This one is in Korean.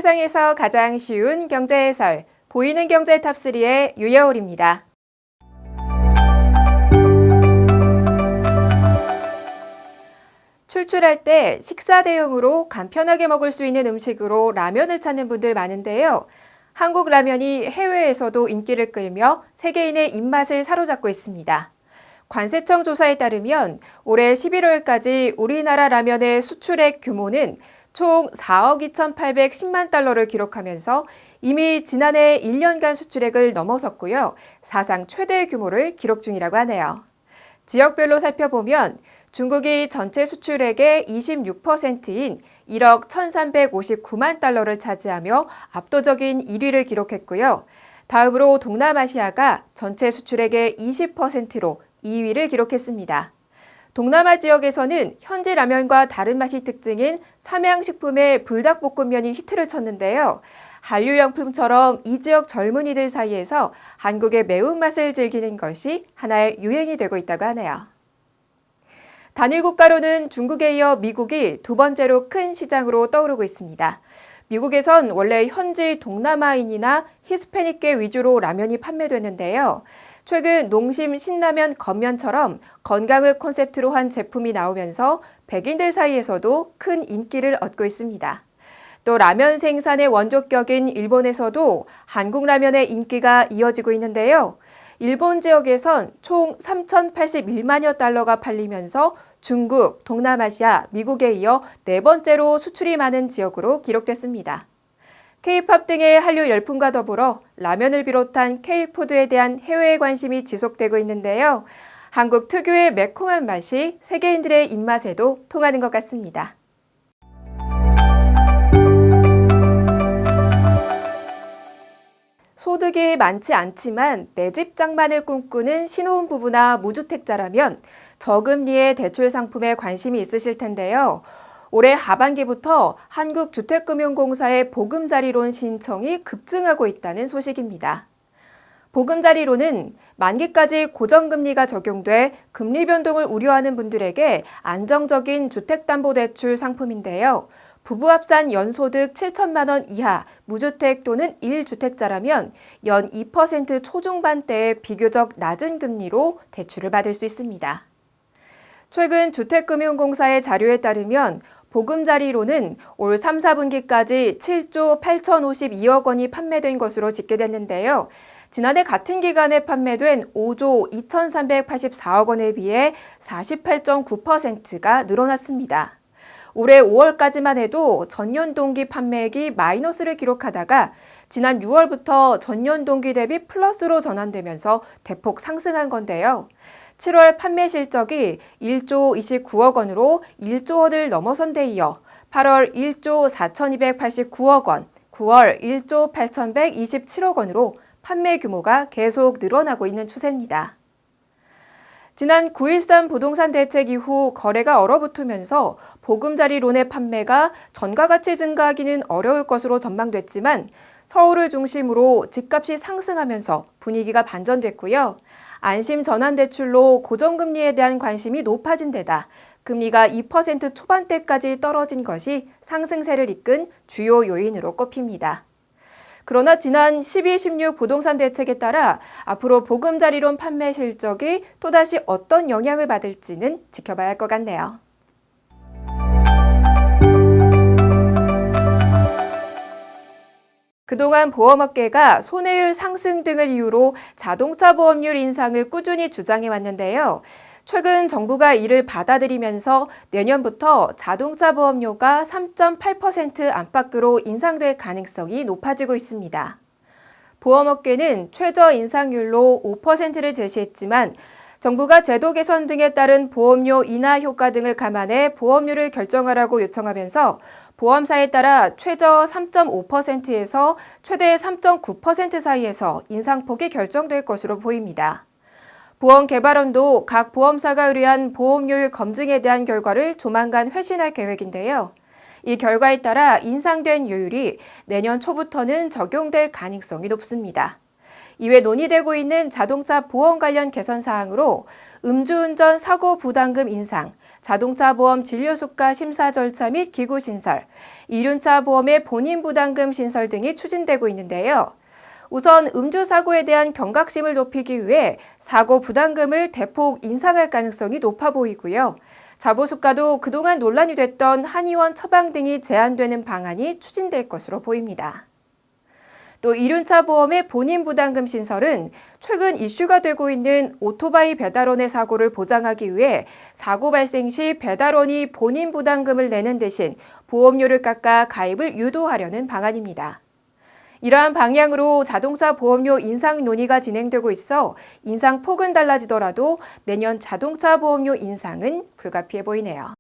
세상에서 가장 쉬운 경제 해설, 보이는 경제 탑3의 유여울입니다. 출출할 때 식사 대용으로 간편하게 먹을 수 있는 음식으로 라면을 찾는 분들 많은데요. 한국 라면이 해외에서도 인기를 끌며 세계인의 입맛을 사로잡고 있습니다. 관세청 조사에 따르면 올해 11월까지 우리나라 라면의 수출액 규모는 총 4억 2,810만 달러를 기록하면서 이미 지난해 1년간 수출액을 넘어섰고요. 사상 최대 규모를 기록 중이라고 하네요. 지역별로 살펴보면 중국이 전체 수출액의 26%인 1억 1,359만 달러를 차지하며 압도적인 1위를 기록했고요. 다음으로 동남아시아가 전체 수출액의 20%로 2위를 기록했습니다. 동남아 지역에서는 현지 라면과 다른 맛이 특징인 삼양식품의 불닭볶음면이 히트를 쳤는데요. 한류용품처럼 이 지역 젊은이들 사이에서 한국의 매운맛을 즐기는 것이 하나의 유행이 되고 있다고 하네요. 단일 국가로는 중국에 이어 미국이 두 번째로 큰 시장으로 떠오르고 있습니다. 미국에선 원래 현지 동남아인이나 히스패닉계 위주로 라면이 판매되는데요. 최근 농심 신라면 건면처럼 건강을 콘셉트로 한 제품이 나오면서 백인들 사이에서도 큰 인기를 얻고 있습니다. 또 라면 생산의 원조격인 일본에서도 한국 라면의 인기가 이어지고 있는데요. 일본 지역에선 총 3,081만여 달러가 팔리면서 중국, 동남아시아, 미국에 이어 네 번째로 수출이 많은 지역으로 기록됐습니다. K-팝 등의 한류 열풍과 더불어 라면을 비롯한 K-푸드에 대한 해외 관심이 지속되고 있는데요. 한국 특유의 매콤한 맛이 세계인들의 입맛에도 통하는 것 같습니다. 소득이 많지 않지만 내 집 장만을 꿈꾸는 신혼 부부나 무주택자라면 저금리의 대출 상품에 관심이 있으실 텐데요. 올해 하반기부터 한국주택금융공사의 보금자리론 신청이 급증하고 있다는 소식입니다. 보금자리론은 만기까지 고정금리가 적용돼 금리 변동을 우려하는 분들에게 안정적인 주택담보대출 상품인데요. 부부 합산 연소득 7천만 원 이하 무주택 또는 1주택자라면 연 2% 초중반대의 비교적 낮은 금리로 대출을 받을 수 있습니다. 최근 주택금융공사의 자료에 따르면 보금자리론은 올 3, 4분기까지 7조 8,052억 원이 판매된 것으로 집계됐는데요. 지난해 같은 기간에 판매된 5조 2,384억 원에 비해 48.9%가 늘어났습니다. 올해 5월까지만 해도 전년 동기 판매액이 마이너스를 기록하다가 지난 6월부터 전년 동기 대비 플러스로 전환되면서 대폭 상승한 건데요. 7월 판매 실적이 1조 29억 원으로 1조 원을 넘어선 데 이어 8월 1조 4,289억 원, 9월 1조 8,127억 원으로 판매 규모가 계속 늘어나고 있는 추세입니다. 지난 9.13 부동산 대책 이후 거래가 얼어붙으면서 보금자리론의 판매가 전과 같이 증가하기는 어려울 것으로 전망됐지만 서울을 중심으로 집값이 상승하면서 분위기가 반전됐고요. 안심 전환대출로 고정금리에 대한 관심이 높아진 데다 금리가 2% 초반대까지 떨어진 것이 상승세를 이끈 주요 요인으로 꼽힙니다. 그러나 지난 12, 16 부동산 대책에 따라 앞으로 보금자리론 판매 실적이 또다시 어떤 영향을 받을지는 지켜봐야 할 것 같네요. 그동안 보험업계가 손해율 상승 등을 이유로 자동차 보험료 인상을 꾸준히 주장해 왔는데요. 최근 정부가 이를 받아들이면서 내년부터 자동차 보험료가 3.8% 안팎으로 인상될 가능성이 높아지고 있습니다. 보험업계는 최저 인상률로 5%를 제시했지만 정부가 제도 개선 등에 따른 보험료 인하 효과 등을 감안해 보험료를 결정하라고 요청하면서 보험사에 따라 최저 3.5%에서 최대 3.9% 사이에서 인상폭이 결정될 것으로 보입니다. 보험개발원도 각 보험사가 의뢰한 보험료율 검증에 대한 결과를 조만간 회신할 계획인데요. 이 결과에 따라 인상된 요율이 내년 초부터는 적용될 가능성이 높습니다. 이외 논의되고 있는 자동차 보험 관련 개선 사항으로 음주운전 사고 부담금 인상, 자동차 보험 진료수가 심사 절차 및 기구 신설, 이륜차 보험의 본인 부담금 신설 등이 추진되고 있는데요. 우선 음주 사고에 대한 경각심을 높이기 위해 사고 부담금을 대폭 인상할 가능성이 높아 보이고요. 자보수가도 그동안 논란이 됐던 한의원 처방 등이 제한되는 방안이 추진될 것으로 보입니다. 또 이륜차 보험의 본인 부담금 신설은 최근 이슈가 되고 있는 오토바이 배달원의 사고를 보장하기 위해 사고 발생 시 배달원이 본인 부담금을 내는 대신 보험료를 깎아 가입을 유도하려는 방안입니다. 이러한 방향으로 자동차 보험료 인상 논의가 진행되고 있어 인상폭은 달라지더라도 내년 자동차 보험료 인상은 불가피해 보이네요.